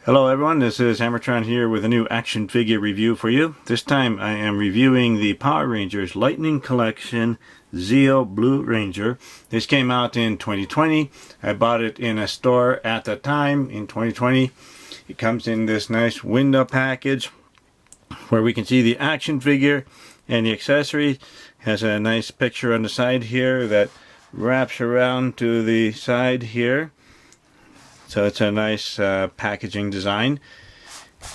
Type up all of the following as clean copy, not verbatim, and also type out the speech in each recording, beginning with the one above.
Hello everyone, this is HammerTron here with a new action figure review for you. This time I am reviewing the Power Rangers Lightning Collection Zeo Blue Ranger. This came out in 2020. I bought it in a store at the time in 2020. It comes in this nice window package where we can see the action figure and the accessories. It has a nice picture on the side here that wraps around to the side here. So it's a nice packaging design.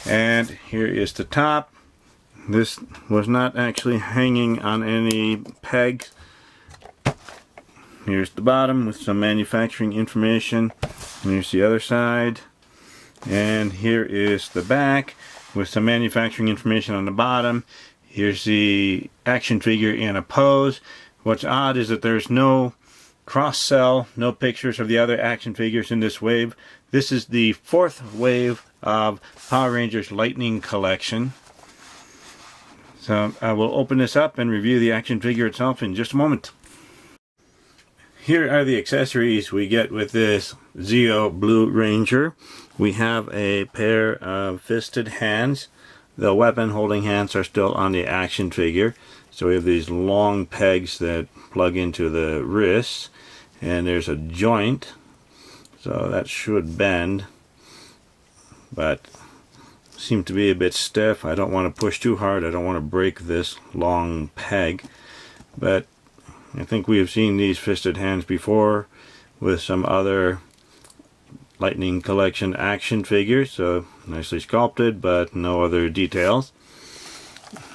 And here is the top. This was not actually hanging on any pegs. Here's the bottom with some manufacturing information. Here's the other side. And here is the back with some manufacturing information on the bottom. Here's the action figure in a pose. What's odd is that there's no cross-sell, no pictures of the other action figures in this wave. This is the fourth wave of Power Rangers Lightning Collection. So I will open this up and review the action figure itself in just a moment. Here are the accessories we get with this Zeo Blue Ranger. We have a pair of fisted hands. The weapon holding hands are still on the action figure. So we have these long pegs that plug into the wrists. And there's a joint, so that should bend, but seems to be a bit stiff. I don't want to push too hard. I don't want to break this long peg, but I think we have seen these fisted hands before with some other Lightning Collection action figures, so nicely sculpted but no other details.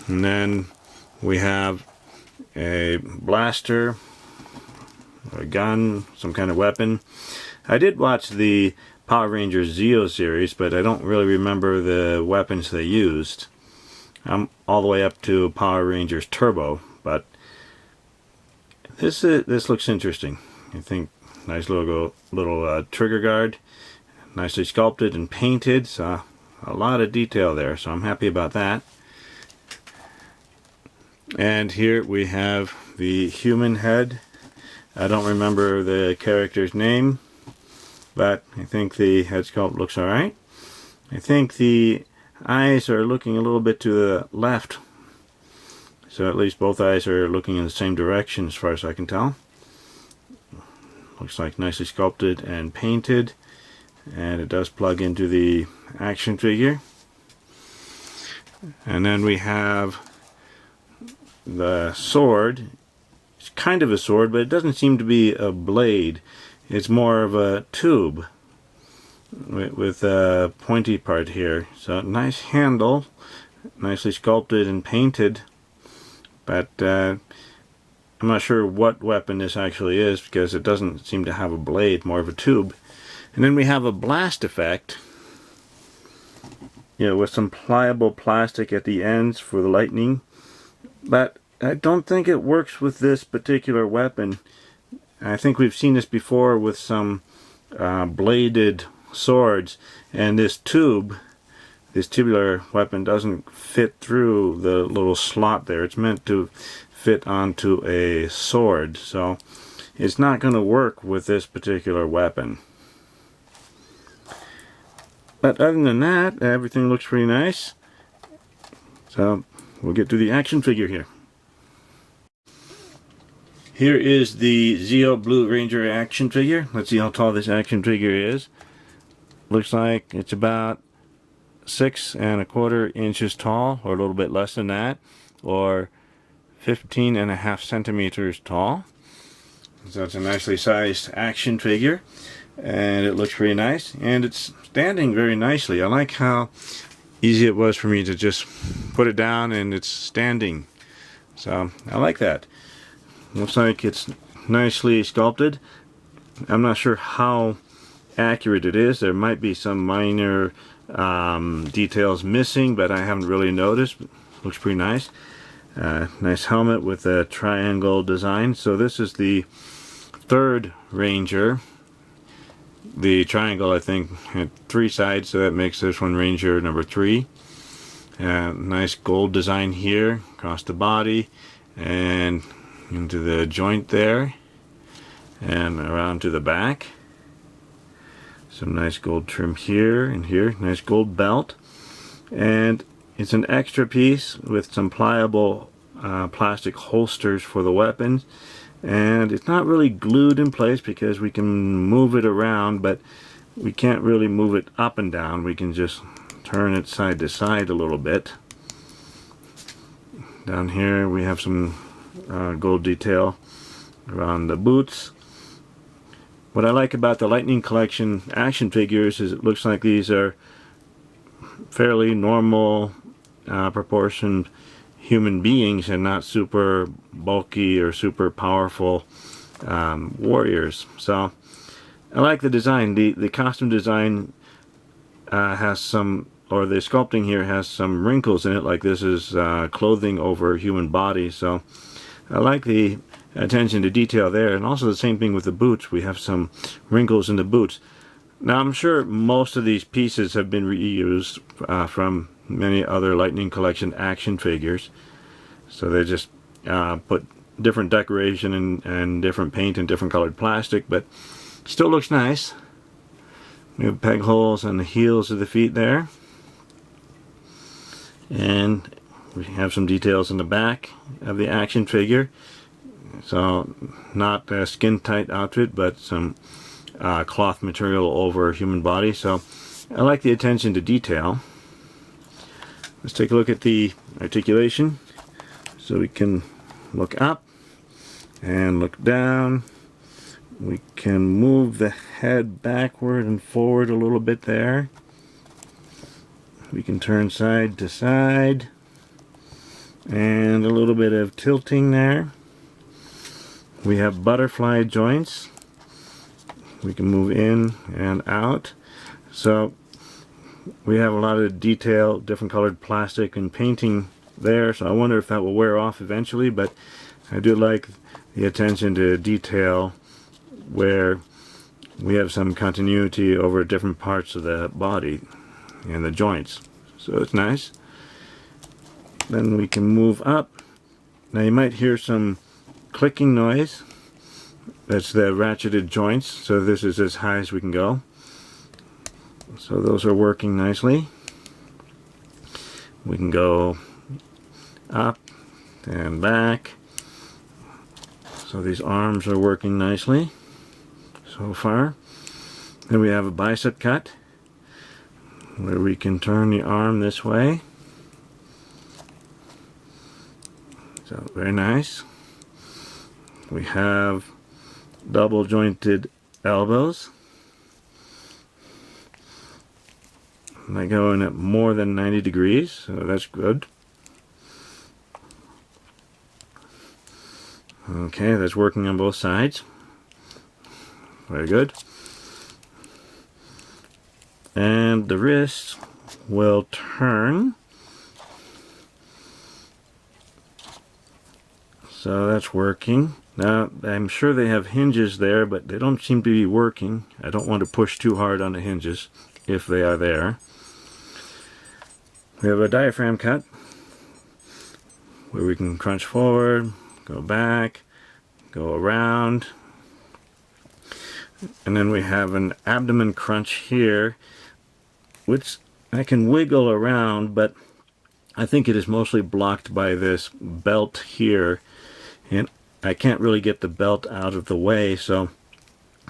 And then we have a blaster, a gun, some kind of weapon. I did watch the Power Rangers Zeo series, but I don't really remember the weapons they used. I'm all the way up to Power Rangers Turbo, but this looks interesting. I think nice little trigger guard, nicely sculpted and painted, so a lot of detail there, so I'm happy about that. And here we have the human head. I don't remember the character's name, but I think the head sculpt looks alright. I think the eyes are looking a little bit to the left, so at least both eyes are looking in the same direction as far as I can tell. Looks like nicely sculpted and painted, and it does plug into the action figure. And then we have the sword. It's kind of a sword, but it doesn't seem to be a blade. It's more of a tube with a pointy part here. So nice handle, nicely sculpted and painted, but I'm not sure what weapon this actually is because it doesn't seem to have a blade, more of a tube. And then we have a blast effect, with some pliable plastic at the ends for the lightning, but I don't think it works with this particular weapon. I think we've seen this before with some bladed swords, and this tube, this tubular weapon, doesn't fit through the little slot there. It's meant to fit onto a sword, so it's not going to work with this particular weapon. But other than that, everything looks pretty nice. So we'll get to the action figure here. Here is the Zeo Blue Ranger action figure. Let's see how tall this action figure is. Looks like it's about 6¼ inches tall, or a little bit less than that, or 15½ centimeters tall. So it's a nicely sized action figure, and it looks pretty nice, and it's standing very nicely. I like how easy it was for me to just put it down and it's standing. So I like that. Looks like it's nicely sculpted. I'm not sure how accurate it is. There might be some minor details missing, but I haven't really noticed. Looks pretty nice. Nice helmet with a triangle design. So this is the third Ranger. The triangle, I think, had 3 sides, so that makes this one Ranger number 3. Nice gold design here across the body and into the joint there and around to the back. Some nice gold trim here and here. Nice gold belt. And it's an extra piece with some pliable plastic holsters for the weapons. And it's not really glued in place because we can move it around, but we can't really move it up and down. We can just turn it side to side a little bit. Down here we have some gold detail around the boots. What I like about the Lightning Collection action figures is it looks like these are fairly normal proportioned human beings and not super bulky or super powerful warriors. So I like the design. The costume design has some, or the sculpting here has some wrinkles in it, like this is clothing over a human body. So I like the attention to detail there, and also the same thing with the boots. We have some wrinkles in the boots. Now I'm sure most of these pieces have been reused from many other Lightning Collection action figures. So they just put different decoration and different paint and different colored plastic, but still looks nice. We have peg holes on the heels of the feet there. And we have some details in the back of the action figure. So not a skin tight outfit, but some cloth material over a human body. So I like the attention to detail. Let's take a look at the articulation. So we can look up and look down. We can move the head backward and forward a little bit there. We can turn side to side. And a little bit of tilting there. We have butterfly joints. We can move in and out. So we have a lot of detail, different colored plastic and painting there. So I wonder if that will wear off eventually, but I do like the attention to detail where we have some continuity over different parts of the body and the joints. So it's nice. Then we can move up. Now you might hear some clicking noise. That's the ratcheted joints. So this is as high as we can go. So those are working nicely. We can go up and back. So these arms are working nicely so far. Then we have a bicep cut where we can turn the arm this way. So very nice. We have double jointed elbows. They go in at more than 90 degrees, so that's good. Okay, that's working on both sides. Very good. And the wrist will turn. So that's working. Now, I'm sure they have hinges there, but they don't seem to be working. I don't want to push too hard on the hinges if they are there. We have a diaphragm cut where we can crunch forward, go back, go around. And then we have an abdomen crunch here, which I can wiggle around, but I think it is mostly blocked by this belt here. And I can't really get the belt out of the way, so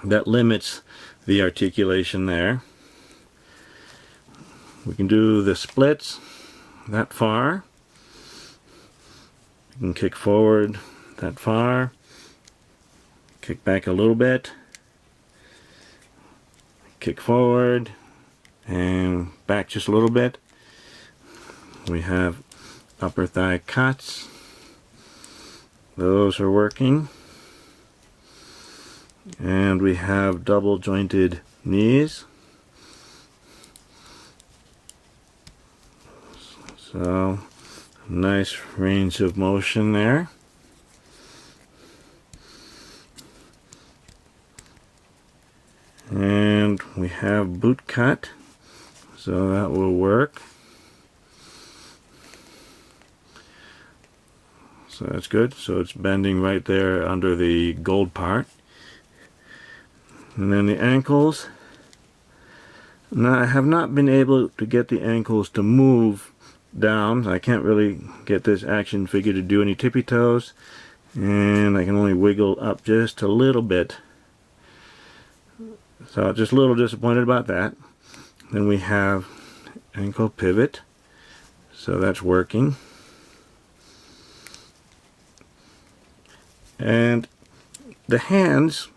that limits the articulation there. We can do the splits that far. We can kick forward that far. Kick back a little bit. Kick forward and back just a little bit. We have upper thigh cuts. Those are working. And we have double jointed knees. So nice range of motion there. And we have boot cut, so that will work. So that's good. So it's bending right there under the gold part. And then the ankles, Now I have not been able to get the ankles to move down. I can't really get this action figure to do any tippy toes, and I can only wiggle up just a little bit. So just a little disappointed about that. Then we have ankle pivot, so that's working. And the hands,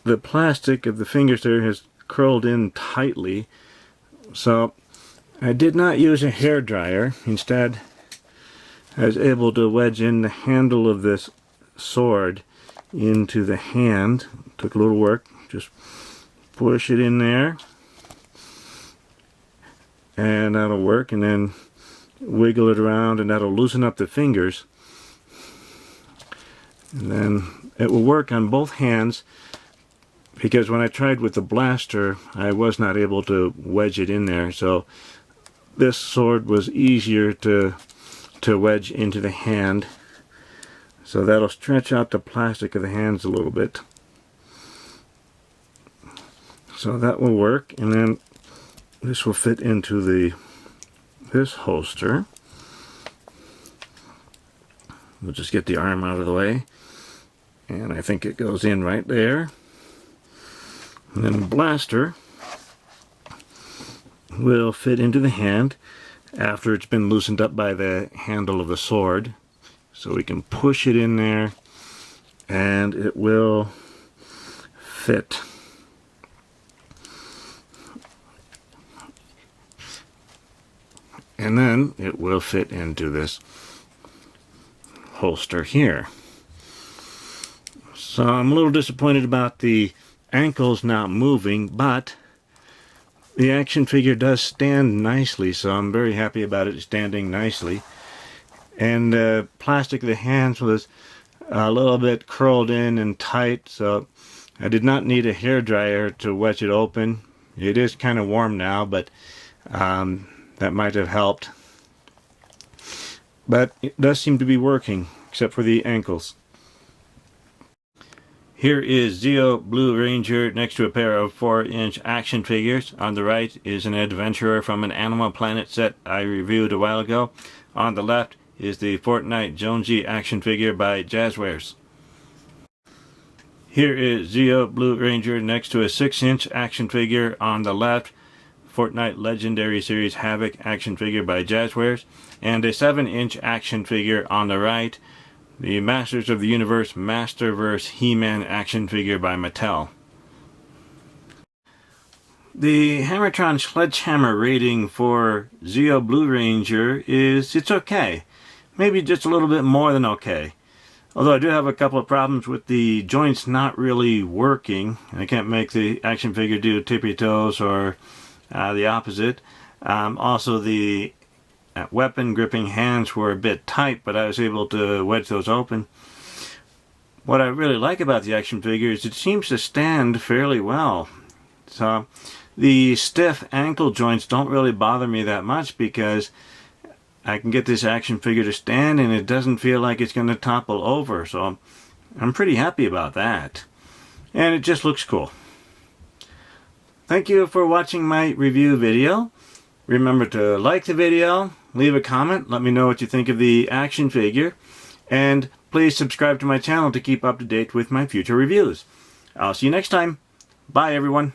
the plastic of the fingers there has curled in tightly, so I did not use a hair dryer. Instead, I was able to wedge in the handle of this sword into the hand. Took a little work. Just push it in there, and that'll work, and then wiggle it around, and that'll loosen up the fingers, and then it will work on both hands, because when I tried with the blaster I was not able to wedge it in there, so this sword was easier to wedge into the hand, so that'll stretch out the plastic of the hands a little bit. So that will work, and then this will fit into this holster. We'll just get the arm out of the way, and I think it goes in right there. And then the blaster will fit into the hand after it's been loosened up by the handle of the sword. So we can push it in there and it will fit. And then it will fit into this holster here. So I'm a little disappointed about the ankles not moving, but the action figure does stand nicely, so I'm very happy about it standing nicely. And the plastic of the hands was a little bit curled in and tight, so I did not need a hair dryer to wedge it open. It is kind of warm now, but that might have helped. But it does seem to be working, except for the ankles. Here is Zeo Blue Ranger next to a pair of 4-inch action figures. On the right is an adventurer from an Animal Planet set I reviewed a while ago. On the left is the Fortnite Jonesy action figure by Jazzwares. Here is Zeo Blue Ranger next to a 6-inch action figure on the left. Fortnite Legendary Series Havoc action figure by Jazzwares. And a 7-inch action figure on the right. The Masters of the Universe Masterverse He-Man action figure by Mattel. The HammerTron Sledgehammer rating for Zeo Blue Ranger is, it's okay. Maybe just a little bit more than okay. Although I do have a couple of problems with the joints not really working. I can't make the action figure do tippy toes or the opposite. Also the weapon gripping hands were a bit tight, but I was able to wedge those open. What I really like about the action figure is it seems to stand fairly well. So the stiff ankle joints don't really bother me that much because I can get this action figure to stand and it doesn't feel like it's going to topple over. So I'm pretty happy about that. And it just looks cool. Thank you for watching my review video. Remember to like the video, leave a comment, let me know what you think of the action figure, and please subscribe to my channel to keep up to date with my future reviews. I'll see you next time. Bye everyone.